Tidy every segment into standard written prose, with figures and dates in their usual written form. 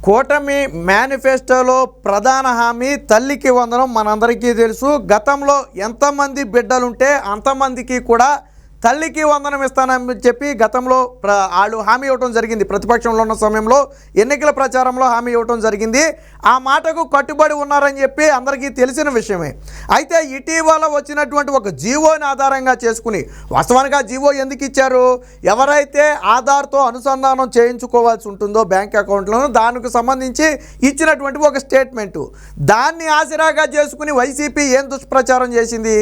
కూటమి మేనిఫెస్టోలో ప్రధాన హామీ తల్లికి వందనం. మనందరికీ తెలుసు. గతంలో ఎంతమంది బిడ్డలుంటే అంతమందికి కూడా తల్లికి వందనం ఇస్తానని చెప్పి గతంలో వాళ్ళు హామీ ఇవ్వడం జరిగింది. ప్రతిపక్షంలో ఉన్న సమయంలో ఎన్నికల ప్రచారంలో హామీ ఇవ్వడం జరిగింది. ఆ మాటకు కట్టుబడి ఉన్నారని చెప్పి అందరికీ తెలిసిన విషయమే. అయితే ఇటీవల వచ్చినటువంటి ఒక జీవోని ఆధారంగా చేసుకుని, వాస్తవానికి ఆ జీవో ఎందుకు ఇచ్చారు, ఎవరైతే ఆధార్తో అనుసంధానం చేయించుకోవాల్సి ఉంటుందో బ్యాంక్ అకౌంట్లను, దానికి సంబంధించి ఇచ్చినటువంటి ఒక స్టేట్మెంటు, దాన్ని ఆసరాగా చేసుకుని వైసీపీ ఏం దుష్ప్రచారం చేసింది,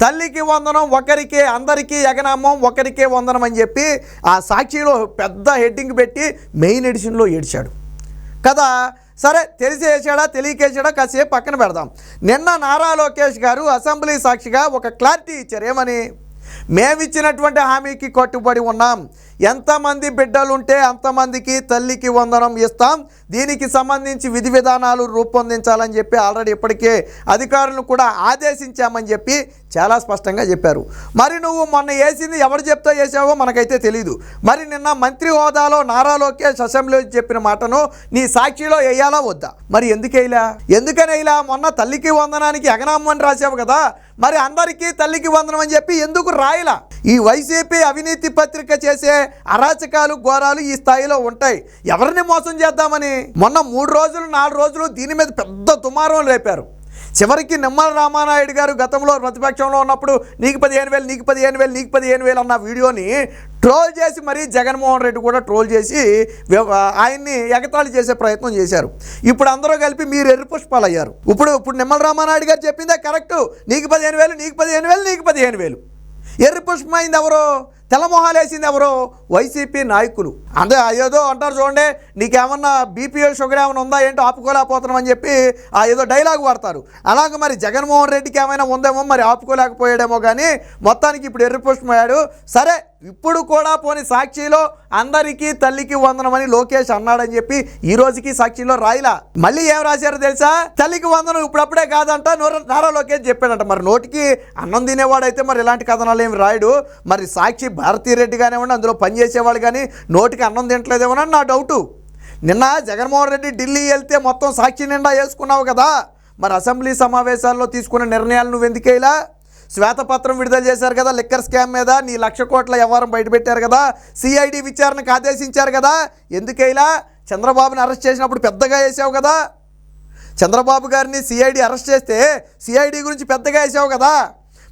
తల్లికి వందనం ఒకరికే అందరికీ ఎగనామం ఒకరికే వందనం అని చెప్పి ఆ సాక్షిలో పెద్ద హెడ్డింగ్ పెట్టి మెయిన్ ఎడిషన్లో ఏడ్చాడు కదా. సరే, తెలిసి వేసాడా తెలియకేసాడా కాసేపు పక్కన పెడదాం. నిన్న నారా లోకేష్ గారు అసెంబ్లీ సాక్షిగా ఒక క్లారిటీ ఇచ్చారు. ఏమని? మేమిచ్చినటువంటి హామీకి కట్టుబడి ఉన్నాం, ఎంతమంది బిడ్డలుంటే అంతమందికి తల్లికి వందనం ఇస్తాం, దీనికి సంబంధించి విధి విధానాలు రూపొందించాలని చెప్పి ఆల్రెడీ ఇప్పటికే అధికారులను కూడా ఆదేశించామని చెప్పి చాలా స్పష్టంగా చెప్పారు. మరి నువ్వు మొన్న వేసింది ఎవరు చెప్తా వేసావో మనకైతే తెలీదు. మరి నిన్న మంత్రి హోదాలో నారా లోకేష్ అసెంబ్లీలో చెప్పిన మాటను నీ సాక్షిలో వేయాలా వద్దా? మరి ఎందుకు వేయలా? ఎందుకని వేయలా? మొన్న తల్లికి వందనానికి ఎగనామని రాసావు కదా, మరి అందరికీ తల్లికి వందనం అని చెప్పి ఎందుకు రాయలా? ఈ వైసీపీ అవినీతి పత్రిక చేసే అరాచకాలు ఘోరాలు ఈ స్థాయిలో ఉంటాయి. ఎవరిని మోసం చేద్దామని మొన్న 3 రోజులు 4 రోజులు దీని మీద పెద్ద దుమారం లేపారు. చివరికి నిమ్మల రామానాయుడు గారు గతంలో ప్రతిపక్షంలో ఉన్నప్పుడు నీకు 15,000 నీకు 15,000 నీకు 15,000 అన్న వీడియోని ట్రోల్ చేసి మరీ జగన్మోహన్ రెడ్డి కూడా ట్రోల్ చేసి ఆయన్ని ఎగతాళి చేసే ప్రయత్నం చేశారు. ఇప్పుడు అందరూ కలిపి మీరు ఎర్రి పుష్పాలు అయ్యారు. ఇప్పుడు నిమ్మల రామానాయుడు గారు చెప్పిందే కరెక్టు. నీకు 15,000 నీకు 15,000 నీకు 15,000. ఎర్రి పుష్పమైంది ఎవరో, తెల్లమొహాలు వేసింది ఎవరో? వైసీపీ నాయకులు. అదే ఏదో అంటారు చూడండి, నీకేమన్నా బీపీఎల్ షుగర్ ఏమైనా ఉందా ఏంటో ఆపుకోలేకపోతున్నాం అని చెప్పి ఏదో డైలాగ్ వాడతారు. అలాగే మరి జగన్మోహన్ రెడ్డికి ఏమైనా ఉందేమో, మరి ఆపుకోలేకపోయాడేమో. కానీ మొత్తానికి ఇప్పుడు ఎర్రి పుష్పమయ్యాడు. సరే, ఇప్పుడు కూడా పోని సాక్షిలో అందరికీ తల్లికి వందనం అని లోకేష్ అన్నాడని చెప్పి ఈ రోజుకి సాక్షిలో రాయిలా. మళ్ళీ ఏం రాశారో తెలుసా? తల్లికి వందనం ఇప్పుడప్పుడే కాదంట నారా లోకేష్ చెప్పాడంట. మరి నోటికి అన్నం తినేవాడైతే మరి ఇలాంటి కథనాలు ఏమి రాయడు. మరి సాక్షి భారతీరెడ్డి కానివ్వండి, అందులో పనిచేసేవాళ్ళు కానీ నోటికి అన్నం తింటలేదేమోనని నా డౌటు. నిన్న జగన్మోహన్ రెడ్డి ఢిల్లీ వెళ్తే మొత్తం సాక్షి నిండా వేసుకున్నావు కదా, మరి అసెంబ్లీ సమావేశాల్లో తీసుకున్న నిర్ణయాలు నువ్వు ఎందుకేలా? శ్వేతపత్రం విడుదల చేశారు కదా లిక్కర్ స్కామ్ మీద, నీ 1,00,000 కోట్ల వ్యవహారం బయటపెట్టారు కదా, సిఐడి విచారణకు ఆదేశించారు కదా, ఎందుకైలా? చంద్రబాబుని అరెస్ట్ చేసినప్పుడు పెద్దగా వేసావు కదా, చంద్రబాబు గారిని సిఐడి అరెస్ట్ చేస్తే సిఐడి గురించి పెద్దగా వేసావు కదా,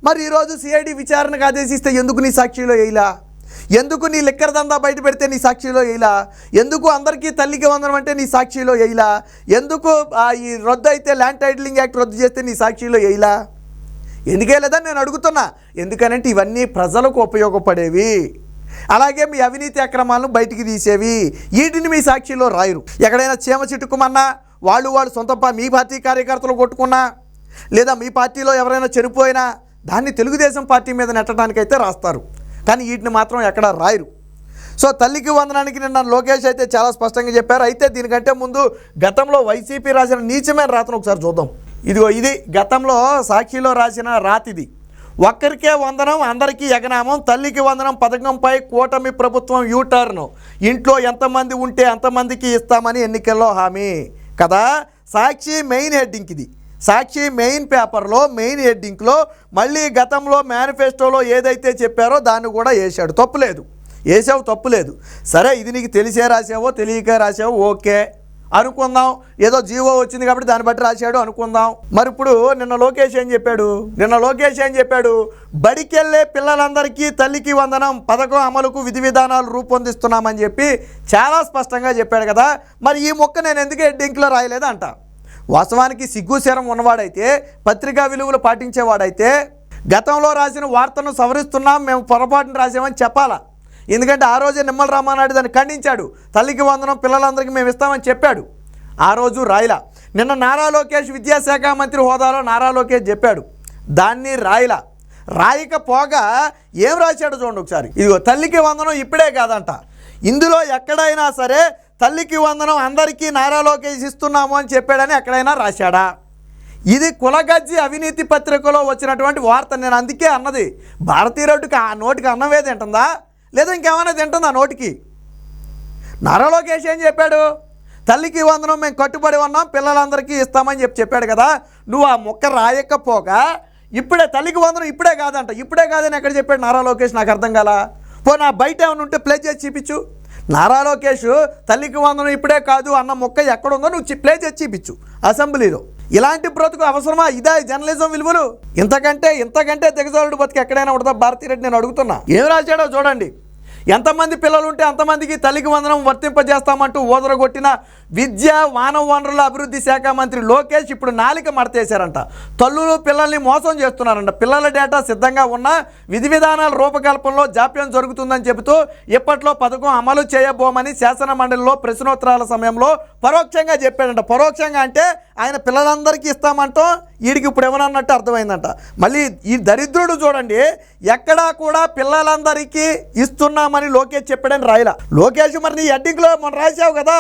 మరి ఈరోజు సిఐడి విచారణకు ఆదేశిస్తే ఎందుకు నీ సాక్షిలో వేయలా? ఎందుకు నీ లిక్కర్ దందా బయట పెడితే నీ సాక్షిలో వేయలా? ఎందుకు అందరికీ తల్లికి వందనం అంటే నీ సాక్షిలో వేయలా? ఎందుకు ఈ రద్దు అయితే ల్యాండ్ టైటిలింగ్ యాక్ట్ రద్దు చేస్తే నీ సాక్షిలో వేయలా? ఎందుకే లేదని నేను అడుగుతున్నా. ఎందుకనంటే ఇవన్నీ ప్రజలకు ఉపయోగపడేవి, అలాగే మీ అవినీతి అక్రమాలను బయటికి తీసేవి. వీటిని మీ సాక్షిలో రాయరు. ఎక్కడైనా చీమ చిట్టుకుమన్నా, వాళ్ళు సొంత మీ పార్టీ కార్యకర్తలు కొట్టుకున్నా, లేదా మీ పార్టీలో ఎవరైనా చనిపోయినా దాన్ని తెలుగుదేశం పార్టీ మీద నెట్టడానికైతే రాస్తారు. కానీ వీటిని మాత్రం ఎక్కడ రాయరు. సో తల్లికి వందనానికి నిన్న లోకేష్ అయితే చాలా స్పష్టంగా చెప్పారు. అయితే దీనికంటే ముందు గతంలో వైసీపీ రాసిన నీచమైన రాతను ఒకసారి చూద్దాం. ఇదిగో ఇది గతంలో సాక్షిలో రాసిన రాతిది. ఒక్కరికే వందనం అందరికీ ఎగనామం, తల్లికి వందనం పథకంపై కూటమి ప్రభుత్వం యూటర్ను, ఇంట్లో ఎంతమంది ఉంటే అంతమందికి ఇస్తామని ఎన్నికల్లో హామీ కదా. సాక్షి మెయిన్ హెడ్డింగ్ ఇది. సాక్షి మెయిన్ పేపర్లో మెయిన్ హెడ్డింగ్లో మళ్ళీ గతంలో మేనిఫెస్టోలో ఏదైతే చెప్పారో దాన్ని కూడా వేసాడు. తప్పులేదు, వేసావు, తప్పులేదు. సరే, ఇది నీకు తెలిసే రాసావో తెలియక రాసావో ఓకే అనుకుందాం. ఏదో జీవో వచ్చింది కాబట్టి దాన్ని బట్టి రాశాడు అనుకుందాం. మరి ఇప్పుడు నిన్న లోకేష్ ఏం చెప్పాడు? బడికెళ్ళే పిల్లలందరికీ తల్లికి వందనం పథకం అమలుకు విధి విధానాలు రూపొందిస్తున్నామని చెప్పి చాలా స్పష్టంగా చెప్పాడు కదా. మరి ఈ మొక్క నేను ఎందుకు హెడ్డింగ్లో రాయలేదు అంట. వాస్తవానికి సిగ్గు శరం ఉన్నవాడైతే, పత్రికా విలువలు పాటించేవాడైతే గతంలో రాసిన వార్తను సవరిస్తున్నాం, మేము పొరపాటును రాసామని చెప్పాలా. ఎందుకంటే ఆ రోజే నిమ్మల రామానాయుడు దాన్ని ఖండించాడు. తల్లికి వందనం పిల్లలందరికీ మేము ఇస్తామని చెప్పాడు. ఆ రోజు రాయలా. నిన్న నారా లోకేష్ విద్యాశాఖ మంత్రి హోదాలో నారా లోకేష్ చెప్పాడు, దాన్ని రాయలా. రాయకపోగా ఏం రాశాడు చూడండి ఒకసారి. ఇదిగో తల్లికి వందనం ఇప్పుడే కాదంట, ఇందులో ఎక్కడైనా సరే తల్లికి వందనం అందరికీ నారా లోకేష్ ఇస్తున్నాము అని చెప్పాడని ఎక్కడైనా రాశాడా? ఇది కులగజ్జి అవినీతి పత్రికలో వచ్చినటువంటి వార్త. నేను అందుకే అన్నది, భారతీరెడ్డికి ఆ నోటికి అన్నమే తింటుందా లేదా ఇంకేమైనా తింటుందా నోటికి? నారా లోకేష్ ఏం చెప్పాడు? తల్లికి వందనం మేము కట్టుబడి ఉన్నాం, పిల్లలందరికీ ఇస్తామని చెప్పాడు కదా. నువ్వు ఆ మొక్క రాయకపోగా ఇప్పుడే తల్లికి వందనం ఇప్పుడే కాదంట. ఇప్పుడే కాదని ఎక్కడ చెప్పాడు నారా లోకేష్? నాకు అర్థం కాల. నా బయట ఏమైనా ఉంటే ప్లే చేసి చూపించు. నారా లోకేష్ తల్లికి వందనం ఇప్పుడే కాదు అన్న మొక్క ఎక్కడుందో నువ్వు ప్లే చేసి చూపించు అసెంబ్లీలో. ఇలాంటి బ్రతుకు అవసరమా? ఇదా జర్నలిజం విలువలు? ఇంతకంటే దిగజారుడు బతుకు ఎక్కడైనా ఉంటుందా? భారతిరెడ్డి నేను అడుగుతున్నా. ఏం రాశాడో చూడండి. ఎంతమంది పిల్లలు ఉంటే అంతమందికి తల్లికి వందనం వర్తింపజేస్తామంటూ ఓదరగొట్టిన విద్యా మానవ వనరుల అభివృద్ధి శాఖ మంత్రి లోకేష్ ఇప్పుడు నాలిక మడతేశారంట. తల్లులు పిల్లల్ని మోసం చేస్తున్నారంట. పిల్లల డేటా సిద్ధంగా ఉన్న విధి విధానాల రూపకల్పనలో జాప్యం జరుగుతుందని చెబుతూ ఇప్పట్లో పథకం అమలు చేయబోమని శాసన మండలిలో ప్రశ్నోత్తరాల సమయంలో పరోక్షంగా చెప్పాడంట. పరోక్షంగా అంటే ఆయన పిల్లలందరికీ ఇస్తామంటాం, వీడికి ఇప్పుడు ఎవరన్నట్టు అర్థమైందంట. మళ్ళీ ఈ దరిద్రుడు చూడండి, ఎక్కడా కూడా పిల్లలందరికీ ఇస్తున్నామని లోకేష్ చెప్పాడని రాయలా. లోకేష్ మరి నీ హెడ్డింగ్లో మనం రాసావు కదా,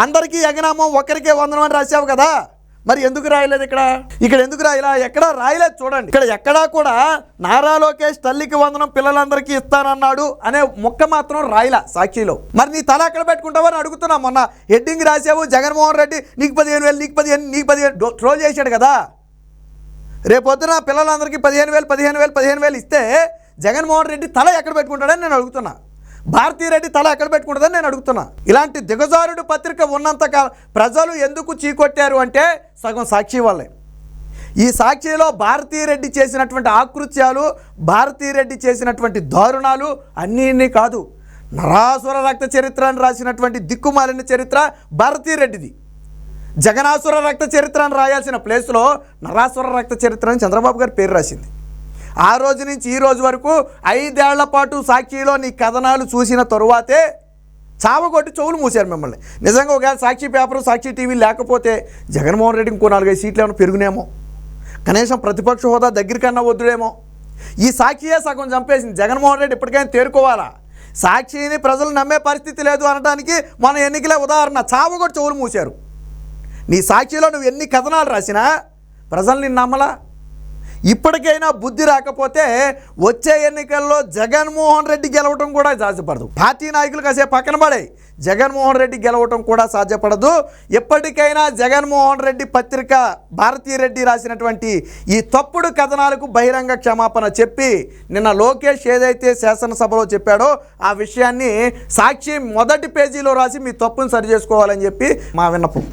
అందరికీ ఎగనామో ఒక్కరికే వందనం అని రాసావు కదా, మరి ఎందుకు రాయలేదు? ఇక్కడ ఎందుకు రాయలా? ఎక్కడా రాయలేదు చూడండి. ఇక్కడ ఎక్కడా కూడా నారా లోకేష్ తల్లికి వందనం పిల్లలందరికీ ఇస్తానన్నాడు అనే మొక్క మాత్రం రాయలా సాక్షిలో. మరి నీ తల ఎక్కడ పెట్టుకుంటావని అడుగుతున్నా. మొన్న హెడ్డింగ్ రాసావు, జగన్మోహన్ రెడ్డి నీకు 15,000 నీకు 15,000 ట్రోల్ చేశాడు కదా. రేపొద్దున పిల్లలందరికీ 15,000 ఇస్తే జగన్మోహన్ రెడ్డి తల ఎక్కడ పెట్టుకుంటాడని నేను అడుగుతున్నా. భారతీరెడ్డి తల ఎక్కడ పెట్టుకుంటుందని నేను అడుగుతున్నా. ఇలాంటి దిగజారుడు పత్రిక ఉన్నంతకాలం ప్రజలు ఎందుకు చీకొట్టారు అంటే సగం సాక్షి వల్లే. ఈ సాక్షిలో భారతీరెడ్డి చేసినటువంటి ఆకృత్యాలు, భారతీరెడ్డి చేసినటువంటి దారుణాలు అన్నీ కాదు. నరాసుర రక్త చరిత్ర అని రాసినటువంటి దిక్కుమాలిన చరిత్ర భారతీరెడ్డిది. జగనాసుర రక్త చరిత్ర అని రాయాల్సిన ప్లేస్లో నరాసుర రక్త చరిత్ర అని చంద్రబాబు గారి పేరు రాసింది. ఆ రోజు నుంచి ఈ రోజు వరకు 5 ఏళ్ల పాటు సాక్షిలో నీ కథనాలు చూసిన తరువాతే చావగొట్టి చెవులు మూసారు మిమ్మల్ని. నిజంగా ఒకవేళ సాక్షి పేపరు, సాక్షి టీవీ లేకపోతే జగన్మోహన్ రెడ్డి ఇంకో 4-5 సీట్లు ఏమైనా పెరుగునేమో, కనీసం ప్రతిపక్ష హోదా దగ్గరికన్నా వద్దుడేమో. ఈ సాక్షియే సగం చంపేసింది. జగన్మోహన్ రెడ్డి ఇప్పటికైనా తేరుకోవాలా? సాక్షిని ప్రజలు నమ్మే పరిస్థితి లేదు అనడానికి మన ఎన్నికలే ఉదాహరణ. చావగొట్టి చెవులు మూసారు. నీ సాక్షిలో నువ్వు ఎన్ని కథనాలు రాసినా ప్రజలు నిన్ను నమ్మలా. ఇప్పటికైనా బుద్ధి రాకపోతే వచ్చే ఎన్నికల్లో జగన్మోహన్ రెడ్డి గెలవటం కూడా సాధ్యపడదు. పార్టీ నాయకులు కాసే పక్కన పడే జగన్మోహన్ రెడ్డి గెలవటం కూడా సాధ్యపడదు. ఎప్పటికైనా జగన్మోహన్ రెడ్డి పత్రిక భారతీరెడ్డి రాసినటువంటి ఈ తప్పుడు కథనాలకు బహిరంగ క్షమాపణ చెప్పి నిన్న లోకేష్ ఏదైతే శాసనసభలో చెప్పాడో ఆ విషయాన్ని సాక్షి మొదటి పేజీలో రాసి మీ తప్పును సరి చేసుకోవాలని చెప్పి మా విన్నపం.